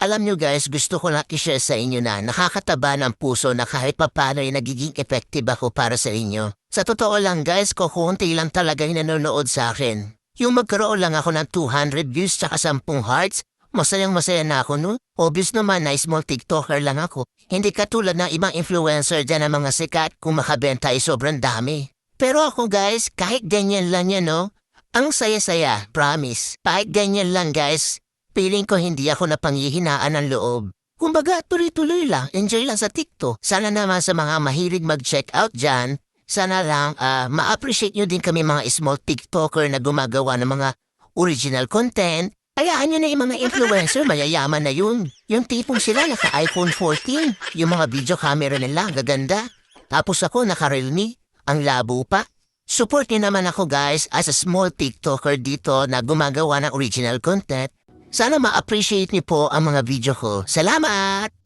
Alam nyo guys, gusto ko lang i-share sa inyo na nakakataba ng puso na kahit papano ay nagiging effective ako para sa inyo. Sa totoo lang guys, kukunti lang talaga yung nanonood sa akin. Yung magkaroon lang ako ng 200 views tsaka 10 hearts, masayang masaya na ako no? Obvious naman na small TikToker lang ako. Hindi katulad ng ibang influencer dyan ng mga sikat kung makabenta ay sobrang dami. Pero ako guys, kahit ganyan lang yan no? Ang saya-saya, promise. Kahit ganyan lang guys. Feeling ko hindi ako napanghihinaan ng loob. Kumbaga, tuloy-tuloy lang, enjoy lang sa TikTok. Sana naman sa mga mahilig mag-check out dyan, sana lang ma-appreciate nyo din kami mga small TikToker na gumagawa ng mga original content. Hayaan nyo na yung mga influencer, mayayaman na yun. Yung tipong sila naka-iPhone 14, yung mga video camera nila, gaganda. Tapos ako naka-Realme, ang labo pa. Support nyo naman ako guys as a small TikToker dito na gumagawa ng original content. Sana ma-appreciate niyo po ang mga video ko. Salamat!